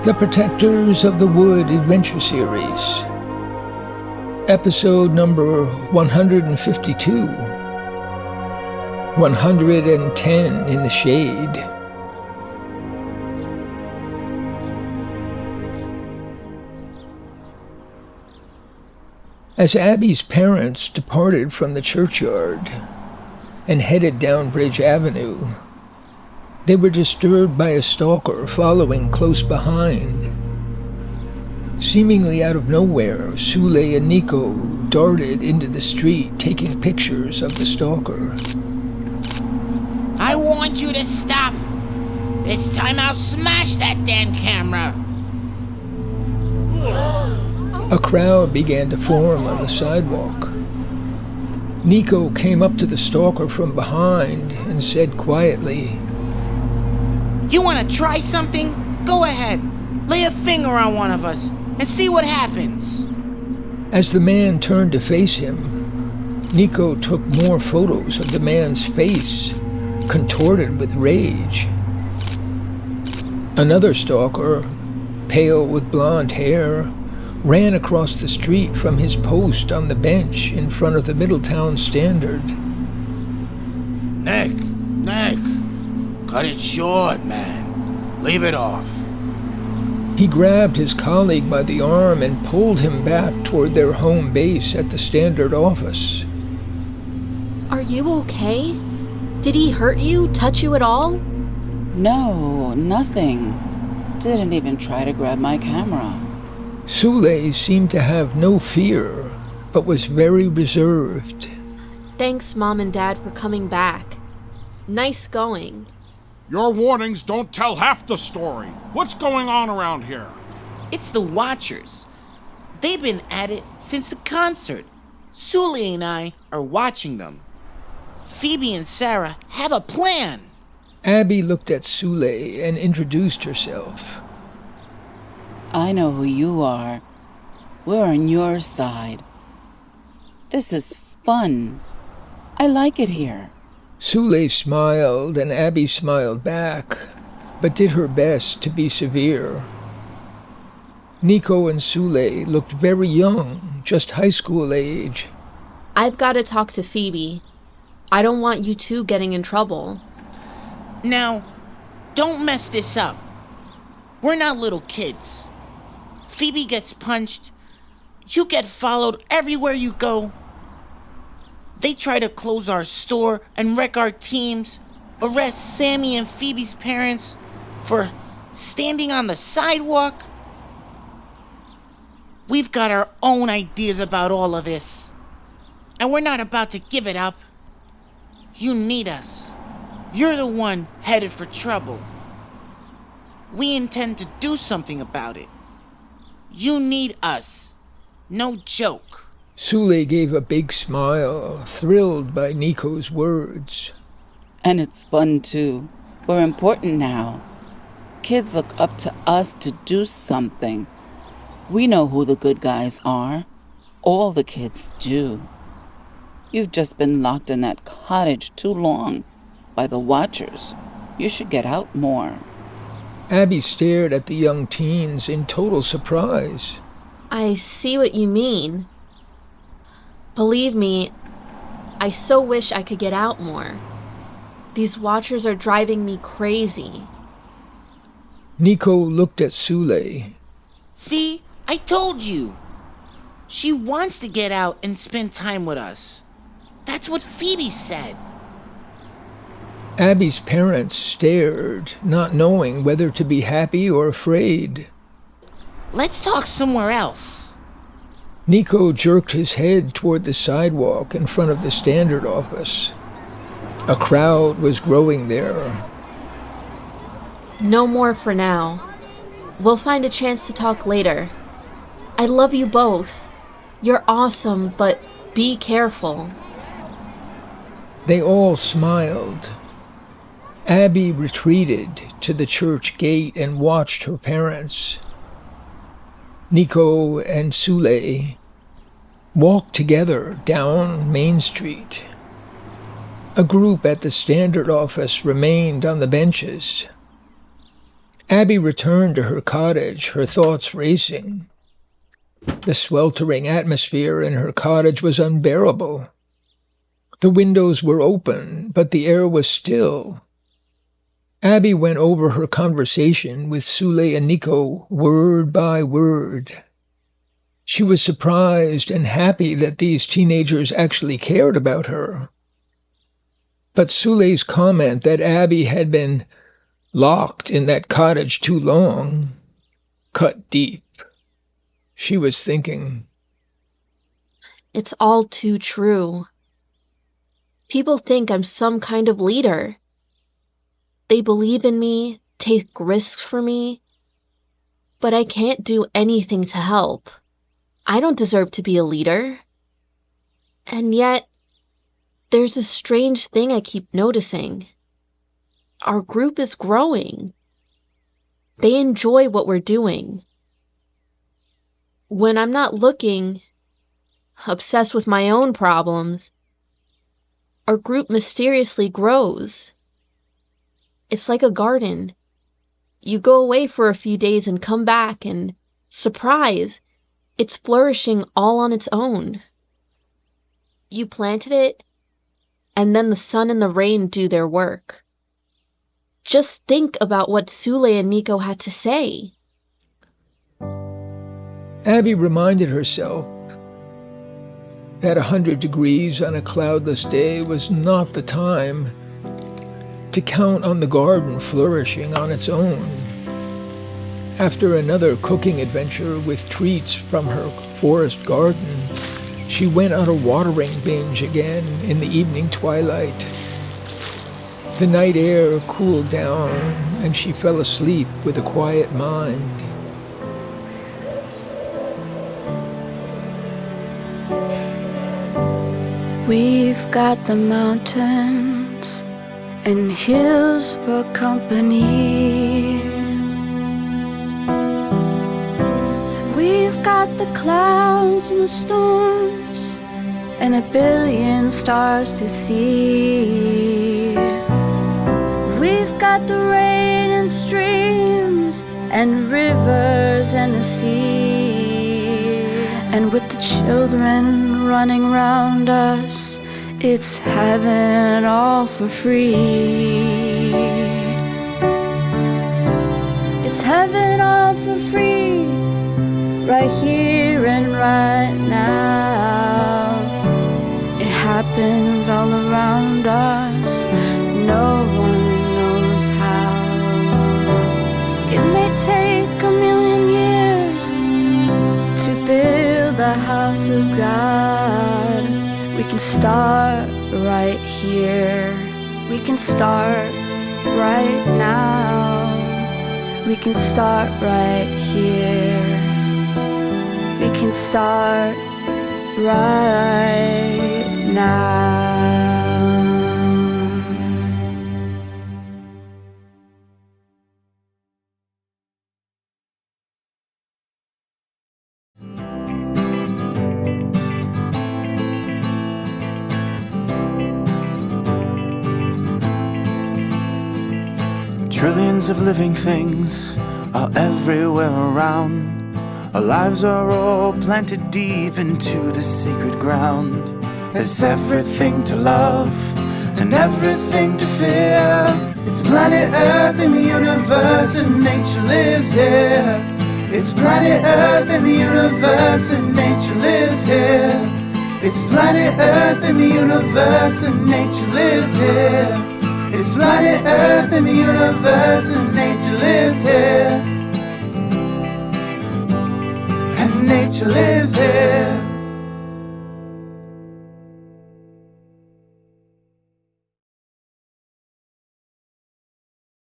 The Protectors of the Wood Adventure Series, episode number 152, 110 in the Shade. As Abby's parents departed from the churchyard and headed down Bridge Avenue, they were disturbed by a stalker following close behind. Seemingly out of nowhere, Sule and Nico darted into the street, taking pictures of the stalker. I want you to stop! This time I'll smash that damn camera! A crowd began to form on the sidewalk. Nico came up to the stalker from behind and said quietly, "You want to try something? Go ahead. Lay a finger on one of us and see what happens." As the man turned to face him, Nico took more photos of the man's face, contorted with rage. Another stalker, pale with blonde hair, ran across the street from his post on the bench in front of the Middletown Standard. Nick, cut it short, man. Leave it off. He grabbed his colleague by the arm and pulled him back toward their home base at the Standard office. Are you okay? Did he hurt you, touch you at all? No, nothing. Didn't even try to grab my camera. Sule seemed to have no fear, but was very reserved. Thanks, Mom and Dad, for coming back. Nice going. Your warnings don't tell half the story. What's going on around here? It's the Watchers. They've been at it since the concert. Sule and I are watching them. Phoebe and Sarah have a plan. Abby looked at Sule and introduced herself. I know who you are. We're on your side. This is fun. I like it here. Sule smiled and Abby smiled back, but did her best to be severe. Nico and Sule looked very young, just high school age. I've got to talk to Phoebe. I don't want you two getting in trouble. Now, don't mess this up. We're not little kids. Phoebe gets punched. You get followed everywhere you go. They try to close our store and wreck our teams, arrest Sammy and Phoebe's parents for standing on the sidewalk. We've got our own ideas about all of this, and we're not about to give it up. You need us. You're the one headed for trouble. We intend to do something about it. You need us. No joke. Sule gave a big smile, thrilled by Nico's words. And it's fun, too. We're important now. Kids look up to us to do something. We know who the good guys are. All the kids do. You've just been locked in that cottage too long by the Watchers. You should get out more. Abby stared at the young teens in total surprise. I see what you mean. Believe me, I so wish I could get out more. These Watchers are driving me crazy. Nico looked at Sule. See, I told you. She wants to get out and spend time with us. That's what Phoebe said. Abby's parents stared, not knowing whether to be happy or afraid. Let's talk somewhere else. Nico jerked his head toward the sidewalk in front of the Standard office. A crowd was growing there. No more for now. We'll find a chance to talk later. I love you both. You're awesome, but be careful. They all smiled. Abby retreated to the church gate and watched her parents. Nico and Sule walked together down Main Street. A group at the Standard office remained on the benches. Abby returned to her cottage, her thoughts racing. The sweltering atmosphere in her cottage was unbearable. The windows were open, but the air was still. Abby went over her conversation with Sule and Nico word by word. She was surprised and happy that these teenagers actually cared about her. But Sule's comment that Abby had been locked in that cottage too long cut deep. She was thinking, It's all too true. People think I'm some kind of leader. They believe in me, take risks for me, but I can't do anything to help. I don't deserve to be a leader. And yet, there's a strange thing I keep noticing. Our group is growing. They enjoy what we're doing. When I'm not looking, obsessed with my own problems, our group mysteriously grows. It's like a garden. You go away for a few days and come back and, surprise, it's flourishing all on its own. You planted it, and then the sun and the rain do their work. Just think about what Sule and Nico had to say. Abby reminded herself that 100 degrees on a cloudless day was not the time to count on the garden flourishing on its own. After another cooking adventure with treats from her forest garden, she went on a watering binge again in the evening twilight. The night air cooled down, and she fell asleep with a quiet mind. We've got the mountains and hills for company. We've got the clouds and the storms and a billion stars to see. We've got the rain and streams and rivers and the sea. And with the children running round us, it's heaven all for free. It's heaven all for free, right here and right now. It happens all around us, no one knows how. It may take a million years to build the house of God. We can start right here. We can start right now. We can start right here. We can start right now. Trillions of living things are everywhere around. Our lives are all planted deep into the sacred ground. There's everything to love and everything to fear. It's planet Earth in the universe and nature lives here. It's planet Earth in the universe and nature lives here. It's planet Earth in the universe and nature lives here. It's planet Earth in the universe and nature lives here. And nature lives here.